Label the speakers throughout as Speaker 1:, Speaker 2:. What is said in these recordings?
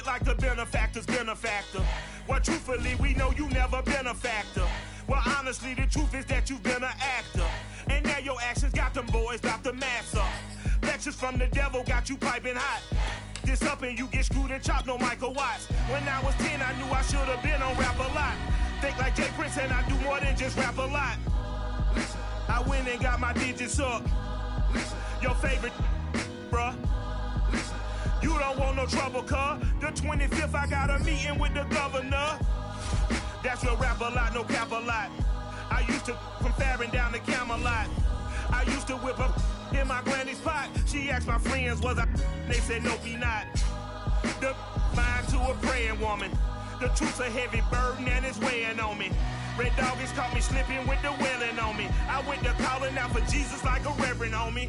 Speaker 1: it like the benefactor's benefactor. Well, truthfully, we know you never been a factor. Well, honestly, the truth is that you've been an actor. And now your actions got them boys about to mass up. Lectures from the devil got you piping hot. This up and you get screwed and chopped, no Michael Watts. When I was 10, I knew I should have been on Rap a Lot. Think like Jay Prince and I do more than just rap a lot. I went and got my digits up. Your favorite, bruh. You don't want no trouble, cuz. The 25th, I got a meeting with the governor. That's real rap a lot, no cap a lot. I used to from Farron down to Camelot. I used to whip up in my granny's pot. She asked my friends, was I? They said, no, be not. The mind to a praying woman. The truth's a heavy burden and it's weighing on me. Red Doggies caught me slipping with the wailing on me. I went to calling out for Jesus like a reverend on me.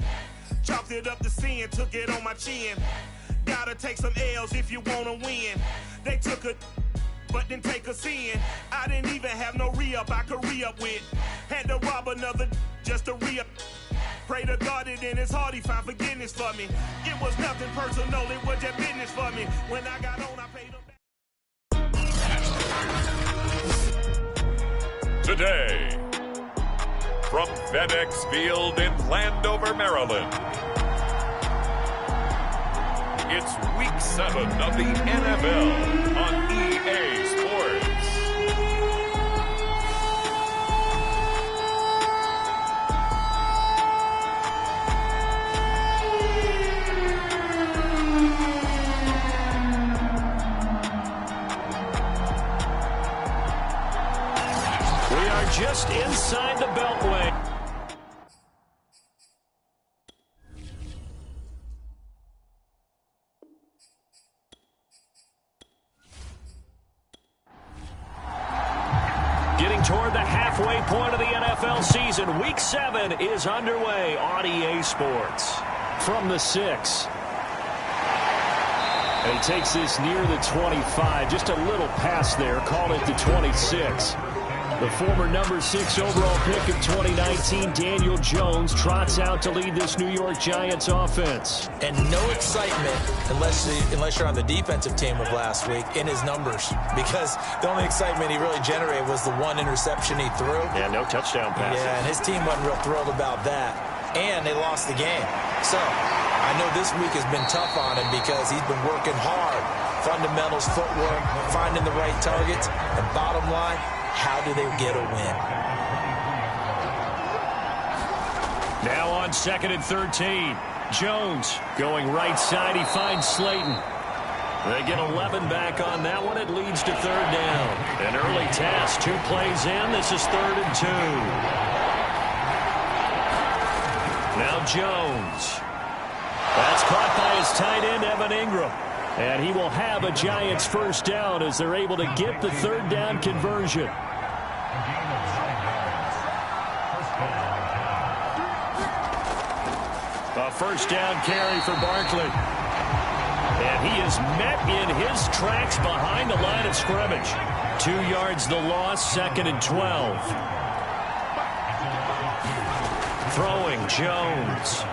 Speaker 1: Chalked it up to sin, took it on my chin. Gotta take some L's if you wanna win. They took a but didn't take a sin. I didn't even have no re-up I could re-up with. Had to rob another just to re-up. Pray to God that in his heart he found forgiveness for me. It was nothing personal, it was just business for me. When I got on, I paid him back.
Speaker 2: Today, from FedEx Field in Landover, Maryland, it's Week 7 of the NFL on EA Sports.
Speaker 3: We are just inside the Beltway. Getting toward the halfway point of the NFL season, Week 7 is underway on EA Sports. From the 6. And he takes this near the 25. Just a little pass there. Call it the 26. The former number 6 overall pick of 2019, Daniel Jones, trots out to lead this New York Giants offense.
Speaker 4: And no excitement unless you're on the defensive team of last week in his numbers, because the only excitement he really generated was the one interception he threw.
Speaker 3: Yeah, no touchdown passes.
Speaker 4: Yeah, and his team wasn't real thrilled about that. And they lost the game. So I know this week has been tough on him because he's been working hard. Fundamentals, footwork, finding the right targets, and bottom line, how do they get a win?
Speaker 3: Now on 2nd and 13. Jones going right side. He finds Slayton. They get 11 back on that one. It leads to 3rd down. An early task. 2 plays in. This is 3rd and 2. Now Jones. That's caught by his tight end, Evan Ingram. And he will have a Giants first down as they're able to get the 3rd down conversion. A first down carry for Barkley. And he is met in his tracks behind the line of scrimmage. 2 yards the loss, 2nd and 12. Throwing Jones.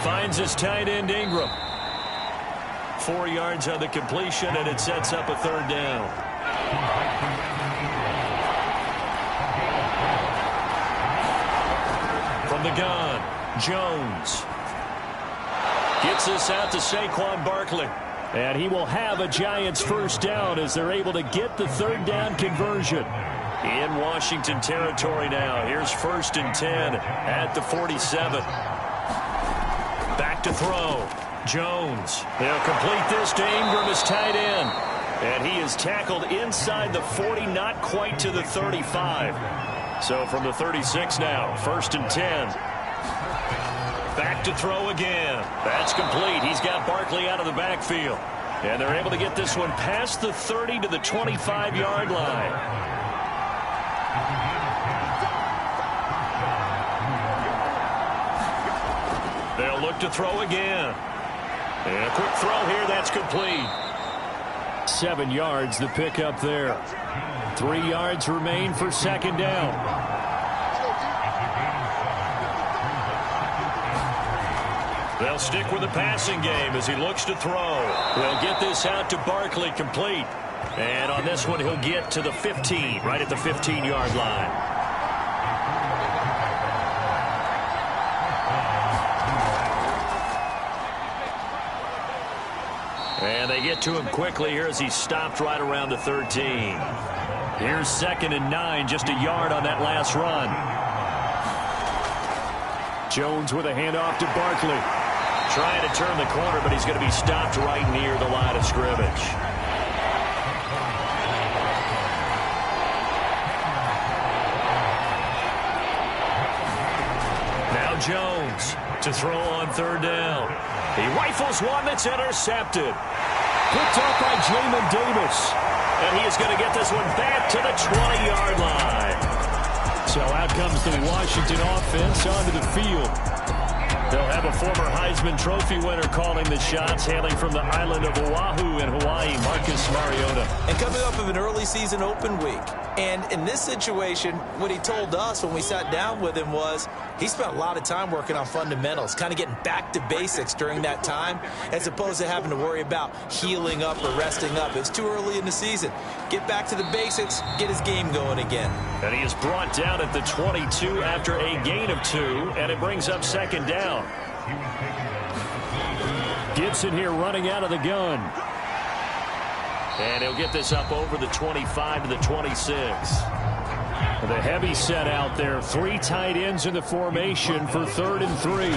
Speaker 3: Finds his tight end Ingram. 4 yards on the completion, and it sets up a 3rd down. From the gun, Jones. Gets this out to Saquon Barkley. And he will have a Giants first down as they're able to get the 3rd down conversion. In Washington territory now. Here's 1st and 10 at the 47. Back to throw. Jones. They'll complete this to Ingram, his tight end. And he is tackled inside the 40, not quite to the 35. So from the 36 now, 1st and 10. Back to throw again. That's complete. He's got Barkley out of the backfield. And they're able to get this one past the 30 to the 25-yard line. They'll look to throw again. And a quick throw here, that's complete. 7 yards, the pickup there. 3 yards remain for 2nd down. They'll stick with the passing game as he looks to throw. They'll get this out to Barkley, complete. And on this one, he'll get to the 15, right at the 15-yard line. And they get to him quickly here as he stopped right around the 13. Here's 2nd and 9, just a yard on that last run. Jones with a handoff to Barkley. Trying to turn the corner, but he's going to be stopped right near the line of scrimmage. Now Jones to throw on 3rd down. He rifles one that's intercepted. Picked up by Jamin Davis. And he is going to get this one back to the 20-yard line. So out comes the Washington offense onto the field. They'll have a former Heisman Trophy winner calling the shots, hailing from the island of Oahu in Hawaii, Marcus Mariota.
Speaker 4: And coming up of an early season open week. And in this situation, what he told us when we sat down with him was he spent a lot of time working on fundamentals, kind of getting back to basics during that time, as opposed to having to worry about healing up or resting up. It's too early in the season. Get back to the basics, get his game going again.
Speaker 3: And he is brought down at the 22 after a gain of 2, and it brings up 2nd down. Gibson here running out of the gun. And he'll get this up over the 25 to the 26. The heavy set out there. 3 tight ends in the formation for 3rd and 3.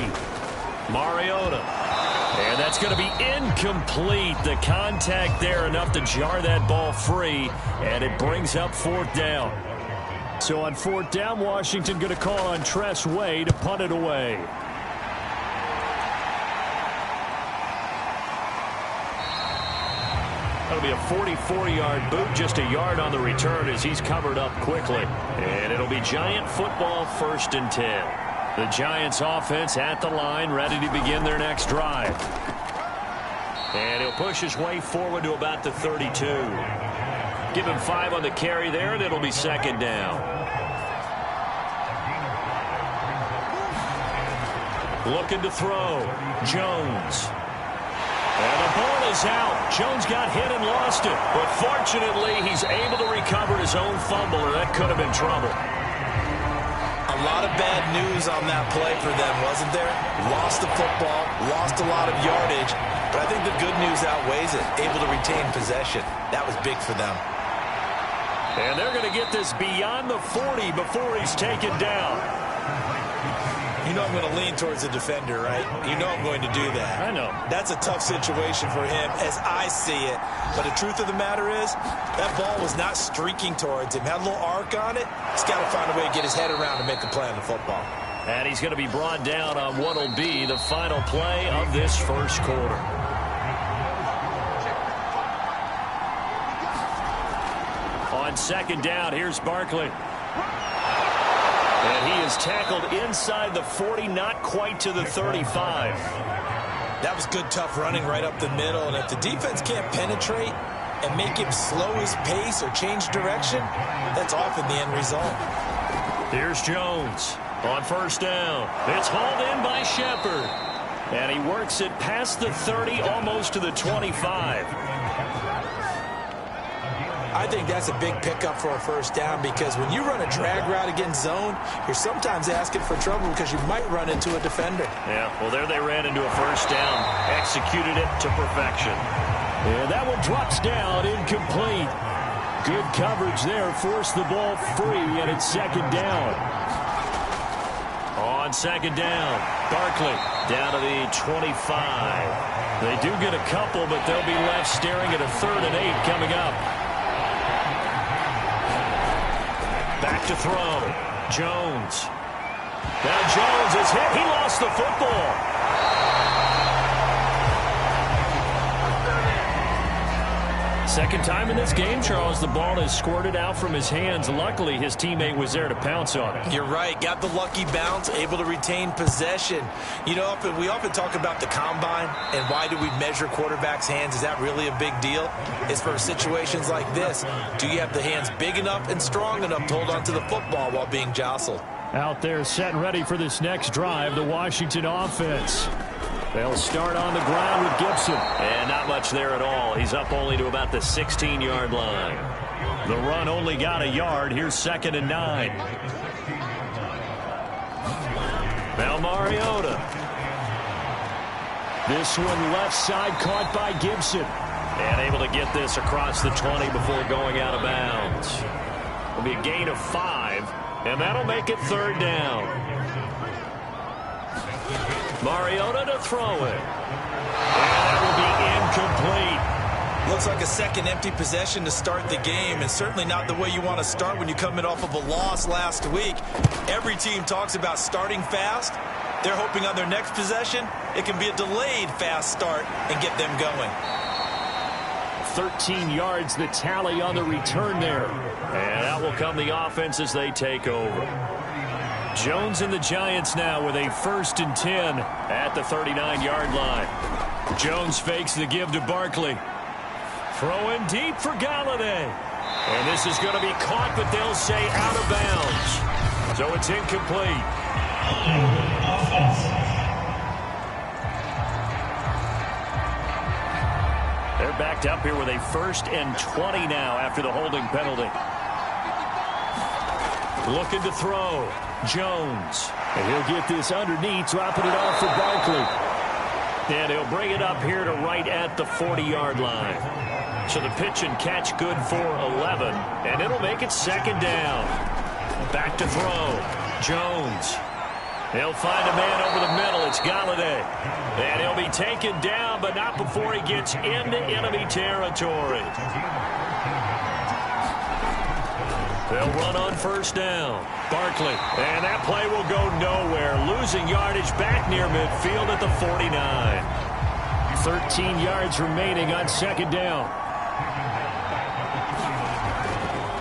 Speaker 3: Mariota. And that's going to be incomplete. The contact there enough to jar that ball free. And it brings up 4th down. So on 4th down, Washington going to call on Tress Way to punt it away. That'll be a 44-yard boot, just a yard on the return as he's covered up quickly. And it'll be Giant football, 1st and 10. The Giants offense at the line, ready to begin their next drive. And he'll push his way forward to about the 32. Give him 5 on the carry there, and it'll be 2nd down. Looking to throw. Jones. And the ball is out. Jones got hit and lost it. But fortunately, he's able to recover his own fumble, or that could have been trouble.
Speaker 4: A lot of bad news on that play for them, wasn't there? Lost the football, lost a lot of yardage, but I think the good news outweighs it. Able to retain possession. That was big for them.
Speaker 3: And they're going to get this beyond the 40 before he's taken down.
Speaker 4: You know I'm going to lean towards the defender, right? You know I'm going to do that.
Speaker 3: I know.
Speaker 4: That's a tough situation for him as I see it. But the truth of the matter is, that ball was not streaking towards him. Had a little arc on it. He's got to find a way to get his head around and make a play on the football.
Speaker 3: And he's going to be brought down on what will be the final play of this first quarter. On 2nd down, here's Barkley. And he is tackled inside the 40, not quite to the 35.
Speaker 4: That was good, tough running right up the middle. And if the defense can't penetrate and make him slow his pace or change direction, that's often the end result.
Speaker 3: Here's Jones on 1st down. It's hauled in by Shepard. And he works it past the 30, almost to the 25.
Speaker 4: I think that's a big pickup for a 1st down because when you run a drag route against zone, you're sometimes asking for trouble because you might run into a defender.
Speaker 3: Yeah, well, there they ran into a 1st down, executed it to perfection. And that one drops down, incomplete. Good coverage there, forced the ball free, and it's 2nd down. On 2nd down, Barkley down to the 25. They do get a couple, but they'll be left staring at a 3rd and 8 coming up. Back to throw. Jones. Now Jones is hit. He lost the football. Second time in this game, Charles, the ball is squirted out from his hands. Luckily, his teammate was there to pounce on it.
Speaker 4: You're right. Got the lucky bounce, able to retain possession. You know, we often talk about the combine and why do we measure quarterbacks' hands. Is that really a big deal? It's for situations like this. Do you have the hands big enough and strong enough to hold on to the football while being jostled?
Speaker 3: Out there set and ready for this next drive, the Washington offense. They'll start on the ground with Gibson.
Speaker 5: And not much there at all. He's up only to about the 16-yard line.
Speaker 3: The run only got a yard. Here's 2nd and 9. Now Mariota. This one left side caught by Gibson.
Speaker 5: And able to get this across the 20 before going out of bounds. It'll be a gain of 5, and that'll make it 3rd down. Mariota to throw it. And that will be incomplete.
Speaker 4: Looks like a second empty possession to start the game, and certainly not the way you want to start when you're coming off of a loss last week. Every team talks about starting fast. They're hoping on their next possession, it can be a delayed fast start and get them going.
Speaker 3: 13 yards, the tally on the return there.
Speaker 5: And out will come the offense as they take over.
Speaker 3: Jones and the Giants now with a 1st and 10 at the 39-yard line. Jones fakes the give to Barkley. Throwing deep for Galladay. And this is going to be caught, but they'll say out of bounds. So it's incomplete. They're backed up here with a 1st and 20 now after the holding penalty. Looking to throw. Jones. And he'll get this underneath, dropping it off for Barkley. And he'll bring it up here to right at the 40-yard line. So the pitch and catch good for 11, and it'll make it 2nd down. Back to throw. Jones. He'll find a man over the middle. It's Galladay. And he'll be taken down, but not before he gets into enemy territory. They'll run on 1st down. Barkley. And that play will go nowhere. Losing yardage back near midfield at the 49. 13 yards remaining on 2nd down.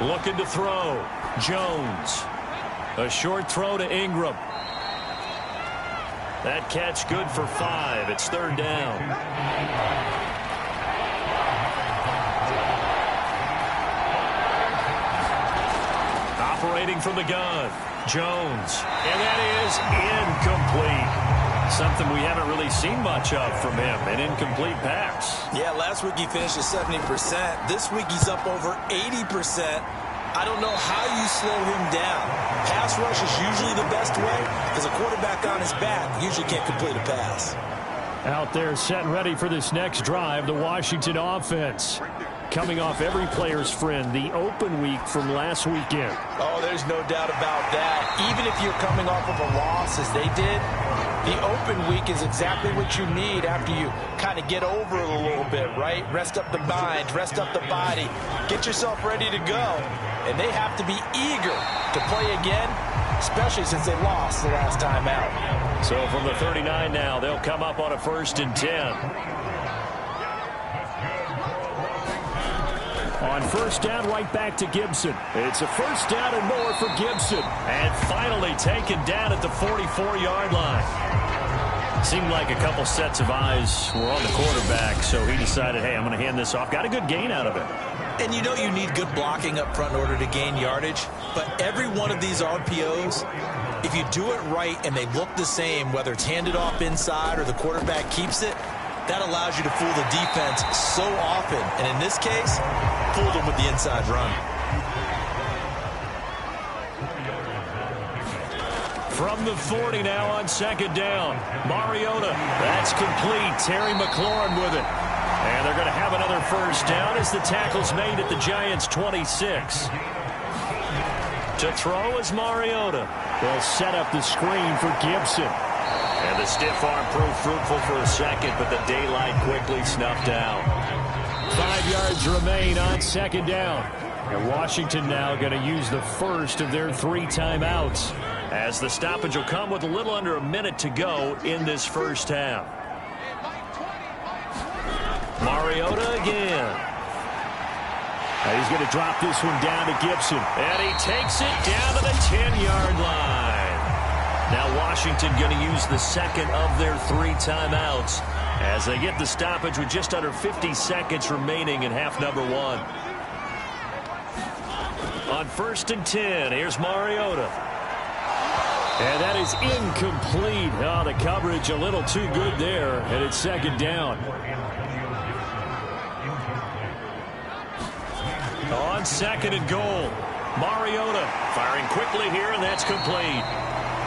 Speaker 3: Looking to throw. Jones. A short throw to Ingram. That catch good for 5. It's 3rd down. Operating from the gun. Jones. And that is incomplete. Something we haven't really seen much of from him. An incomplete pass.
Speaker 4: Yeah, last week he finished at 70%. This week he's up over 80%. I don't know how you slow him down. Pass rush is usually the best way because a quarterback on his back usually can't complete a pass.
Speaker 3: Out there set and ready for this next drive, the Washington offense. Coming off every player's friend, the open week from last weekend.
Speaker 4: Oh, there's no doubt about that. Even if you're coming off of a loss as they did, the open week is exactly what you need after you kind of get over it a little bit, right? Rest up the mind, rest up the body, get yourself ready to go. And they have to be eager to play again, especially since they lost the last time out.
Speaker 3: So from the 39 now, they'll come up on a 1st and 10. On 1st down, right back to Gibson. It's a 1st down and more for Gibson. And finally taken down at the 44-yard line. Seemed like a couple sets of eyes were on the quarterback, so he decided, hey, I'm going to hand this off. Got a good gain out of it.
Speaker 4: And you know you need good blocking up front in order to gain yardage. But every one of these RPOs, if you do it right and they look the same, whether it's handed off inside or the quarterback keeps it, that allows you to fool the defense so often. And in this case, fooled them with the inside run.
Speaker 3: From the 40 now on 2nd down. Mariota. That's complete. Terry McLaurin with it. And they're going to have another 1st down as the tackle's made at the Giants' 26. To throw is Mariota. They'll set up the screen for Gibson.
Speaker 5: And the stiff arm proved fruitful for a second, but the daylight quickly snuffed out.
Speaker 3: 5 yards remain on 2nd down. And Washington now going to use the first of their 3 timeouts, as the stoppage will come with a little under a minute to go in this 1st half. Mariota again. Now he's going to drop this one down to Gibson. And he takes it down to the 10-yard line. Now Washington going to use the 2nd of their 3 timeouts as they get the stoppage with just under 50 seconds remaining in half number 1. On 1st and 10, here's Mariota. And that is incomplete. Oh, the coverage a little too good there, and it's second down. On second and goal, Mariota firing quickly here, and that's complete.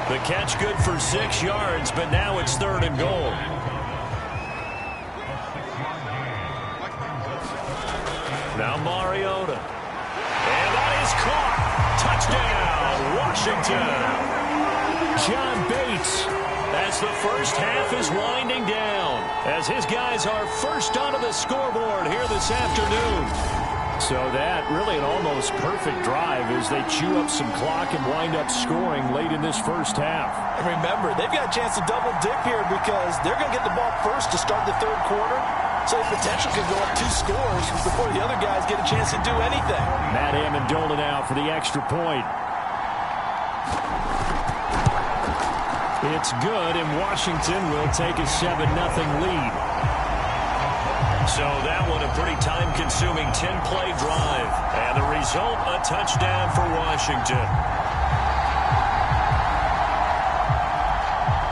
Speaker 3: The catch good for 6 yards, but now it's third and goal. Now Mariota. And that is caught. Touchdown, Washington. John Bates, as the first half is winding down, as his guys are first onto the scoreboard here this afternoon. So that really an almost perfect drive as they chew up some clock and wind up scoring late in this first half.
Speaker 4: And remember, they've got a chance to double dip here because they're going to get the ball first to start the third quarter. So the potential could go up 2 scores before the other guys get a chance to do anything.
Speaker 3: Matt Amendola now for the extra point. It's good, and Washington will take a 7-0 lead. So that one a pretty time-consuming 10-play drive. And the result, a touchdown for Washington.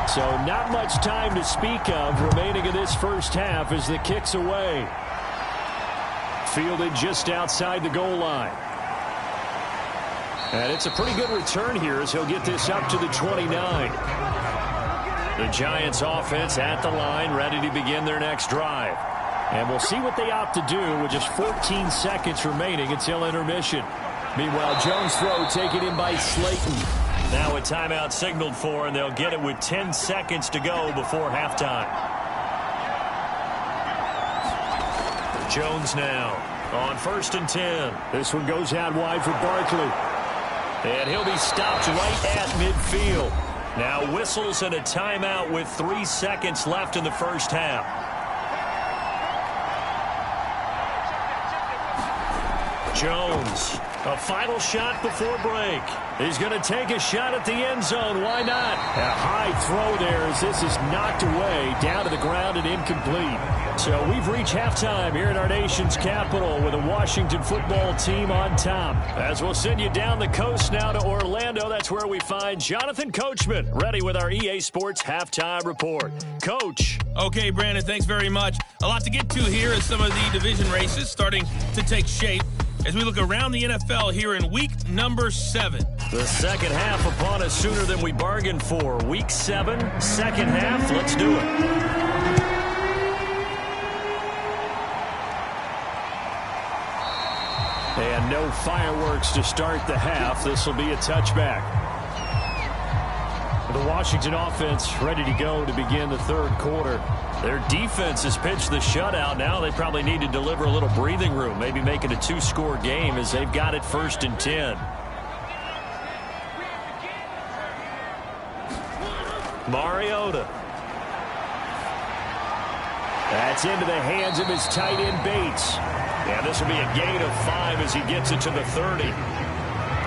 Speaker 3: So not much time to speak of remaining in this first half as the kick's away. Fielded just outside the goal line. And it's a pretty good return here as he'll get this up to the 29. The Giants offense at the line, ready to begin their next drive. And we'll see what they opt to do with just 14 seconds remaining until intermission. Meanwhile, Jones' throw taken in by Slayton. Now a timeout signaled for, and they'll get it with 10 seconds to go before halftime. Jones now on 1st and 10. This one goes out wide for Barkley. And he'll be stopped right at midfield. Now whistles and a timeout with 3 seconds left in the first half. Jones, a final shot before break. He's going to take a shot at the end zone. Why not? A high throw there as this is knocked away, down to the ground and incomplete. So we've reached halftime here in our nation's capital with a Washington football team on top. As we'll send you down the coast now to Orlando, that's where we find Jonathan Coachman, ready with our EA Sports halftime report. Coach.
Speaker 6: Okay, Brandon, thanks very much. A lot to get to here as some of the division races starting to take shape as we look around the NFL here in week number 7.
Speaker 3: The second half upon us sooner than we bargained for. Week 7, second half. Let's do it. And no fireworks to start the half. This will be a touchback. The Washington offense ready to go to begin the third quarter. Their defense has pitched the shutout. Now they probably need to deliver a little breathing room, maybe make it a 2-score game as they've got it 1st and 10. Mariota. That's into the hands of his tight end Bates. And this will be a gain of 5 as he gets it to the 30.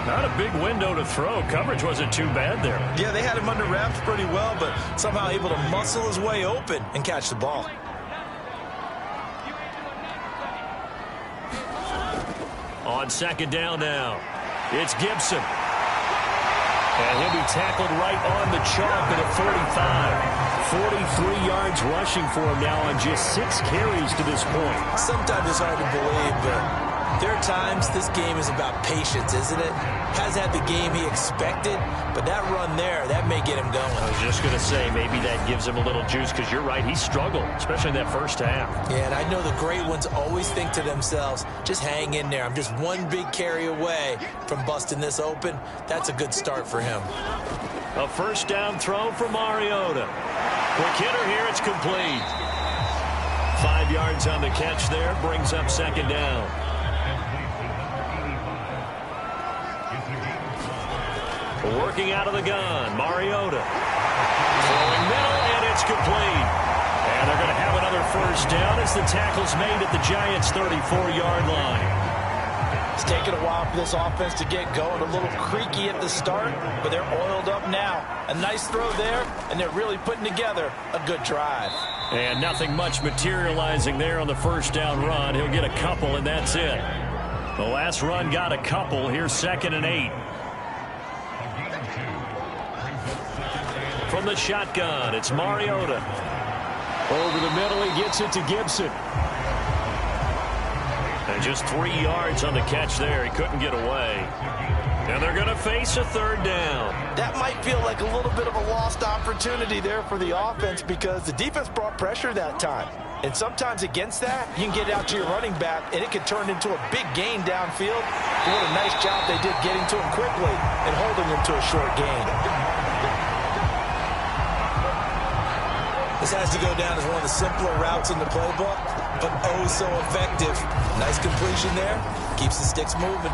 Speaker 3: Not a big window to throw. Coverage wasn't too bad there.
Speaker 4: Yeah, they had him under wraps pretty well, but somehow able to muscle his way open and catch the ball.
Speaker 3: On second down now, it's Gibson. And he'll be tackled right on the chalk at a 45. 43 yards rushing for him now on just 6 carries to this point.
Speaker 4: Sometimes it's hard to believe, but there are times this game is about patience, isn't it? Hasn't had the game he expected, but that run there, that may get him going.
Speaker 3: I was just going to say, maybe that gives him a little juice, because you're right, he struggled, especially in that first half.
Speaker 4: Yeah, and I know the great ones always think to themselves, just hang in there. I'm just one big carry away from busting this open. That's a good start for him.
Speaker 3: A first down throw for Mariota. Quick hitter here, it's complete. 5 yards on the catch there, brings up second down. Working out of the gun, Mariota. Throwing middle, and it's complete. And they're going to have another first down as the tackle's made at the Giants' 34-yard line.
Speaker 4: It's taken a while for this offense to get going. A little creaky at the start, but they're oiled up now. A nice throw there, and they're really putting together a good drive.
Speaker 3: And nothing much materializing there on the first down run. He'll get a couple, and that's it. The last run got a couple. Here's 2nd and 8. from the shotgun. It's Mariota. Over the middle, he gets it to Gibson. And just 3 yards on the catch there. He couldn't get away. And they're going to face a third down.
Speaker 4: That might feel like a little bit of a lost opportunity there for the offense because the defense brought pressure that time. And sometimes against that, you can get out to your running back, and it could turn into a big gain downfield. But what a nice job they did getting to him quickly and holding him to a short gain. This has to go down as one of the simpler routes in the playbook, but oh so effective. Nice completion there. Keeps the sticks moving.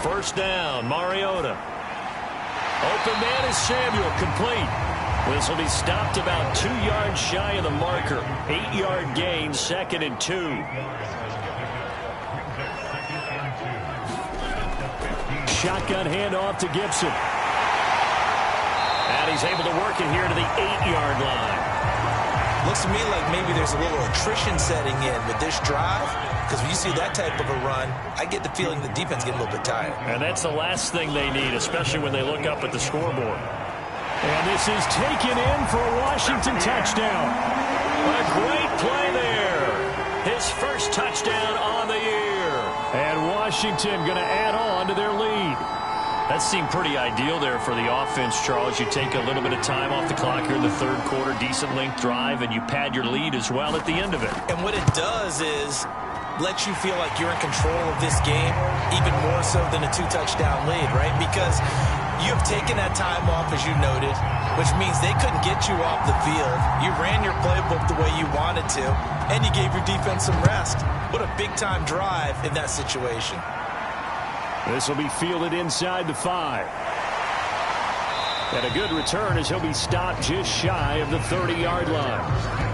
Speaker 3: First down, Mariota. Open man is Samuel, complete. This will be stopped about 2 yards shy of the marker. 8-yard gain, 2nd and 2. Shotgun handoff to Gibson. And he's able to work it here to the 8-yard line.
Speaker 4: Looks to me like maybe there's a little attrition setting in with this drive. Because when you see that type of a run, I get the feeling the defense get a little bit tired.
Speaker 3: And that's the last thing they need, especially when they look up at the scoreboard. And this is taken in for a Washington touchdown. A great play there. His first touchdown on the year. And Washington going to add on to their lead. That seemed pretty ideal there for the offense, Charles. You take a little bit of time off the clock here in the third quarter, decent length drive, and you pad your lead as well at the end of it.
Speaker 4: And what it does is let you feel like you're in control of this game, even more so than a 2-touchdown lead, right? Because you have taken that time off, as you noted, which means they couldn't get you off the field. You ran your playbook the way you wanted to, and you gave your defense some rest. What a big-time drive in that situation.
Speaker 3: This will be fielded inside the 5. And a good return as he'll be stopped just shy of the 30-yard line.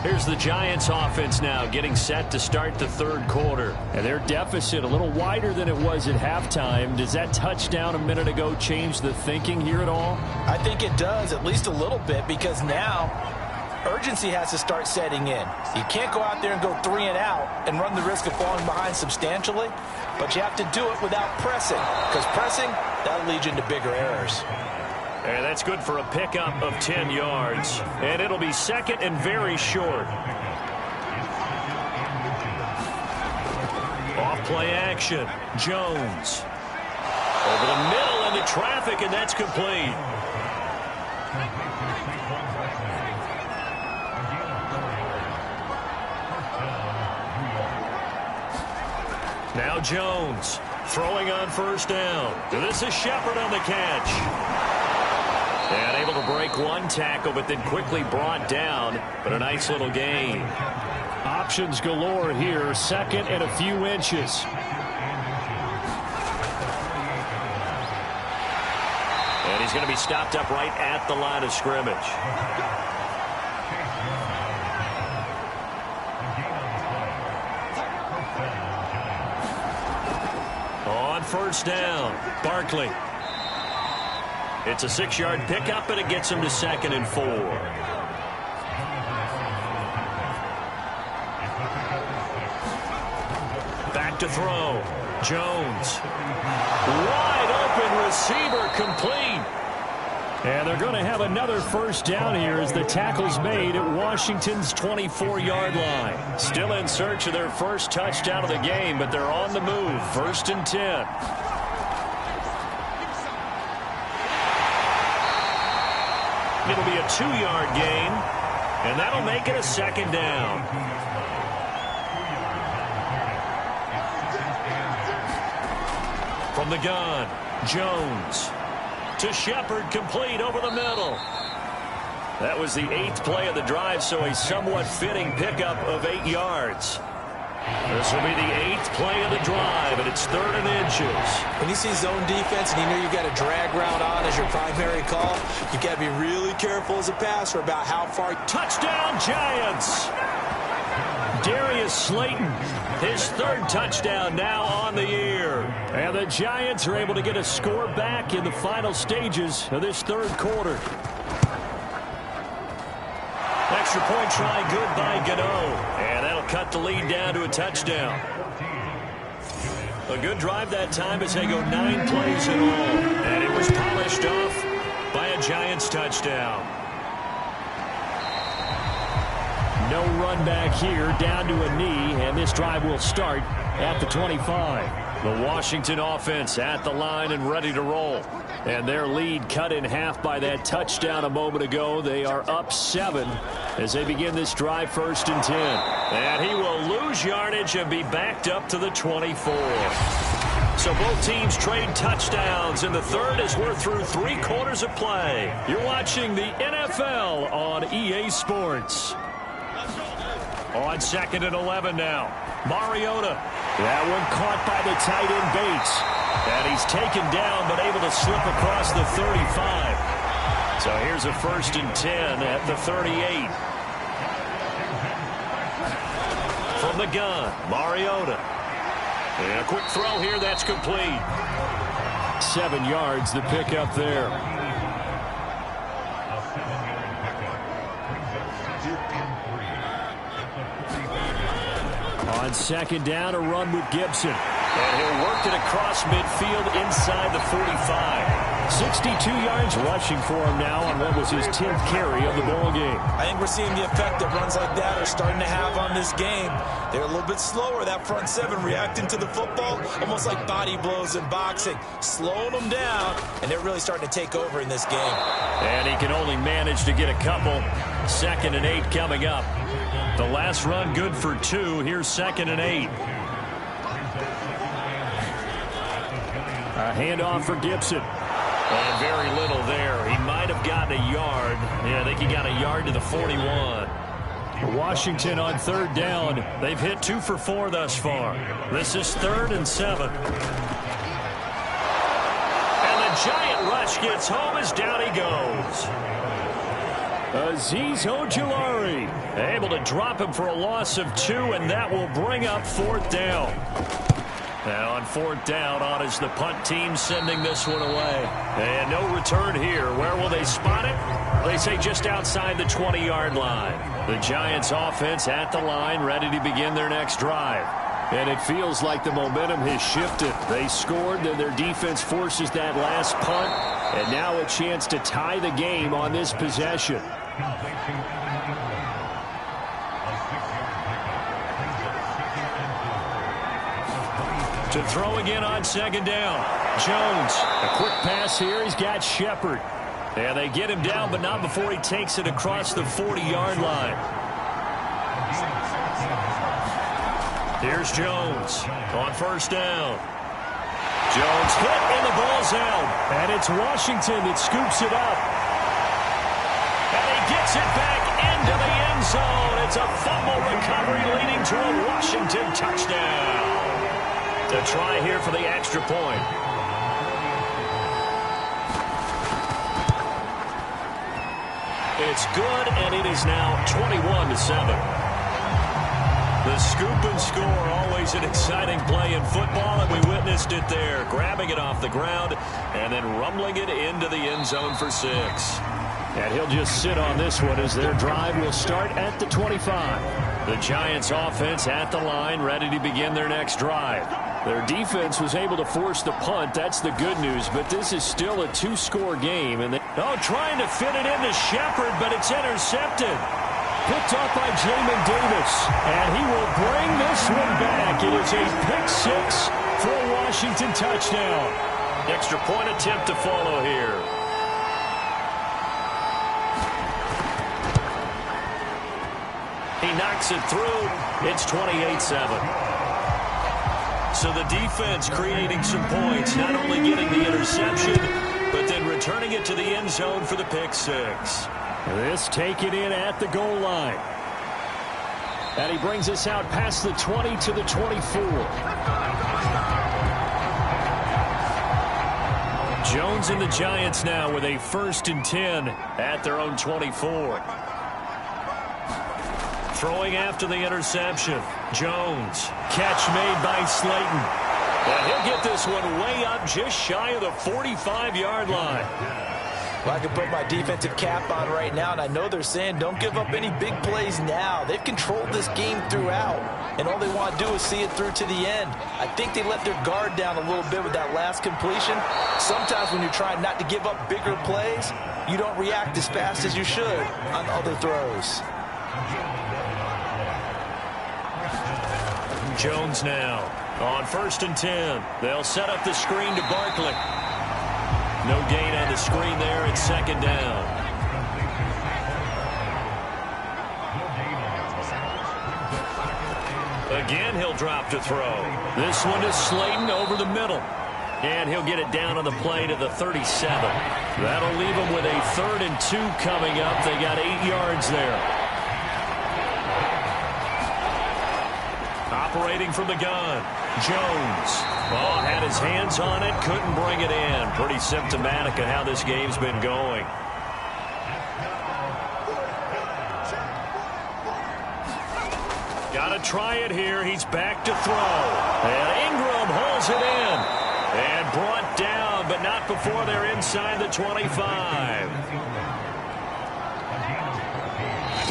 Speaker 3: Here's the Giants offense now getting set to start the third quarter. And their deficit a little wider than it was at halftime. Does that touchdown a minute ago change the thinking here at all?
Speaker 4: I think it does, at least a little bit, because now urgency has to start setting in. You can't go out there and go 3 and out and run the risk of falling behind substantially, but you have to do it without pressing, because pressing, that'll lead you into bigger errors.
Speaker 3: And that's good for a pickup of 10 yards. And it'll be second and very short. Off play action. Jones. Over the middle into traffic, and that's complete. Now Jones throwing on first down. This is Shepard on the catch. And able to break one tackle, but then quickly brought down. But a nice little gain. Options galore here. Second and a few inches. And he's going to be stopped up right at the line of scrimmage. On first down, Barkley. It's a 6-yard pickup, and it gets him to 2nd and 4. Back to throw. Jones. Wide open receiver, complete. And they're going to have another first down here as the tackle's made at Washington's 24-yard line. Still in search of their first touchdown of the game, but they're on the move. 1st and 10. It'll be a 2-yard gain, and that'll make it a 2nd down. From the gun, Jones to Shepard, complete over the middle. That was the 8th play of the drive, so a somewhat fitting pickup of 8 yards. This will be the 8th play of the drive, and it's 3rd and inches.
Speaker 4: When you see zone defense and you know you've got a drag route on as your primary call, you've got to be really careful as a passer about how far.
Speaker 3: Touchdown, Giants! Darius Slayton, his third touchdown now on the year. And the Giants are able to get a score back in the final stages of this third quarter. Extra point try good by Gano. And that'll cut the lead down to a touchdown. A good drive that time as they go 9 plays in all. And it was polished off by a Giants touchdown. No run back here, down to a knee, and this drive will start at the 25. The Washington offense at the line and ready to roll. And their lead cut in half by that touchdown a moment ago. They are up 7 as they begin this drive, 1st and 10. And he will lose yardage and be backed up to the 24. So both teams trade touchdowns in the third as we're through 3 quarters of play. You're watching the NFL on EA Sports. On 2nd and 11 now. Mariota. That one caught by the tight end Bates. And he's taken down but able to slip across the 35. So here's a 1st and 10 at the 38. From the gun, Mariota. And a quick throw here, that's complete. 7 yards, the pickup there. On 2nd down, a run with Gibson. And he'll work it across midfield inside the 45. 62 yards rushing for him now on what was his 10th carry of the ball game.
Speaker 4: I think we're seeing the effect that runs like that are starting to have on this game. They're a little bit slower, that front 7, reacting to the football, almost like body blows in boxing, slowing them down, and they're really starting to take over in this game.
Speaker 3: And he can only manage to get a couple. 2nd and 8 coming up. The last run good for 2. Here's 2nd and 8. A handoff for Gibson. And very little there. He might have gotten a yard. Yeah, I think he got a yard to the 41. Washington on 3rd down. They've hit 2 for 4 thus far. This is 3rd and 7. And the giant rush gets home as down he goes. Azeez Ojulari able to drop him for a loss of 2, and that will bring up 4th down. Now on 4th down, on is the punt team sending this one away. And no return here. Where will they spot it? They say just outside the 20-yard line. The Giants offense at the line, ready to begin their next drive. And it feels like the momentum has shifted. They scored, then their defense forces that last punt. And now a chance to tie the game on this possession. To throw again on 2nd down. Jones, a quick pass here. He's got Shepard. And they get him down, but not before he takes it across the 40-yard line. Here's Jones on 1st down. Jones hit, and the ball's out. And it's Washington that scoops it up. And he gets it back into the end zone. It's a fumble recovery leading to a Washington touchdown. A try here for the extra point. It's good, and it is now 21-7. The scoop and score, always an exciting play in football, and we witnessed it there, grabbing it off the ground and then rumbling it into the end zone for 6. And he'll just sit on this one as their drive will start at the 25. The Giants offense at the line, ready to begin their next drive. Their defense was able to force the punt. That's the good news, but this is still a 2-score game. And trying to fit it into Shepard, but it's intercepted. Picked up by Jamin Davis, and he will bring this one back. It is a pick 6 for a Washington touchdown. Extra point attempt to follow here. He knocks it through. It's 28-7. So the defense creating some points, not only getting the interception, but then returning it to the end zone for the pick 6. This taken in at the goal line. And he brings us out past the 20 to the 24. Jones and the Giants now with a 1st and 10 at their own 24. Throwing after the interception. Jones. Catch made by Slayton. And he'll get this one way up just shy of the 45-yard line.
Speaker 4: Well, I can put my defensive cap on right now, and I know they're saying don't give up any big plays now. They've controlled this game throughout, and all they want to do is see it through to the end. I think they let their guard down a little bit with that last completion. Sometimes when you're trying not to give up bigger plays, you don't react as fast as you should on other throws.
Speaker 3: Jones now on 1st and 10. They'll set up the screen to Barkley. No gain on the screen there. It's 2nd down. Again, he'll drop to throw. This one is Slayton over the middle. And he'll get it down on the play to the 37. That'll leave him with a 3rd and 2 coming up. They got 8 yards there. Operating from the gun, Jones. Oh, had his hands on it, couldn't bring it in. Pretty symptomatic of how this game's been going. Got to try it here. He's back to throw. And Ingram holds it in. And brought down, but not before they're inside the 25.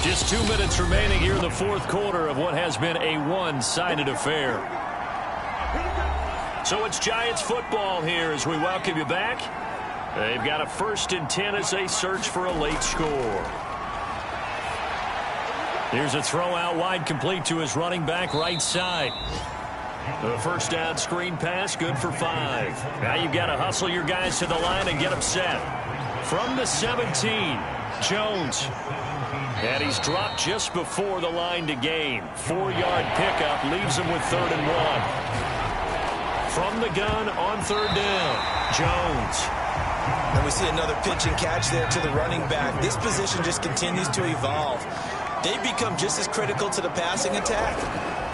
Speaker 3: Just 2 minutes remaining here in the 4th quarter of what has been a one-sided affair. So it's Giants football here as we welcome you back. They've got a 1st and 10 as they search for a late score. Here's a throw out wide, complete to his running back right side. The 1st down screen pass, good for 5. Now you've got to hustle your guys to the line and get them set. From the 17, Jones. And he's dropped just before the line to gain. 4-yard pickup leaves him with 3rd and 1. From the gun on 3rd down, Jones.
Speaker 4: And we see another pitch and catch there to the running back. This position just continues to evolve. They've become just as critical to the passing attack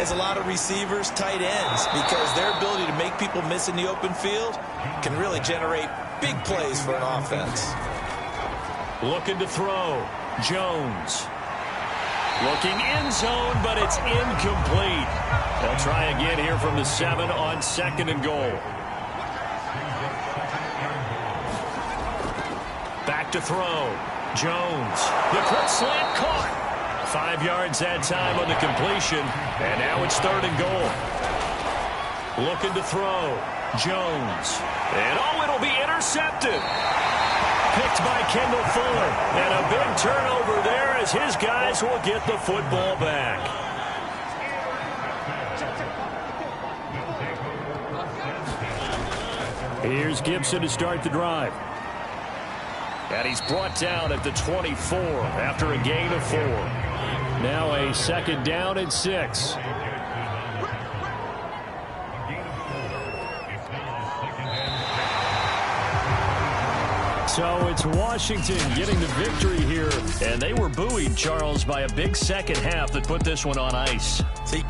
Speaker 4: as a lot of receivers, tight ends, because their ability to make people miss in the open field can really generate big plays for an offense.
Speaker 3: Looking to throw. Jones. Looking end zone, but it's incomplete. They'll try again here from the 7 on 2nd and goal. Back to throw. Jones. The quick slant caught. 5 yards that time on the completion. And now it's 3rd and goal. Looking to throw. Jones. And oh, it'll be intercepted. Picked by Kendall Fuller. And a big turnover there as his guys will get the football back. Here's Gibson to start the drive. And he's brought down at the 24 after a gain of 4. Now a 2nd down and 6. So it's Washington getting the victory here. And they were buoyed, Charles, by a big second half that put this one on ice.
Speaker 4: See,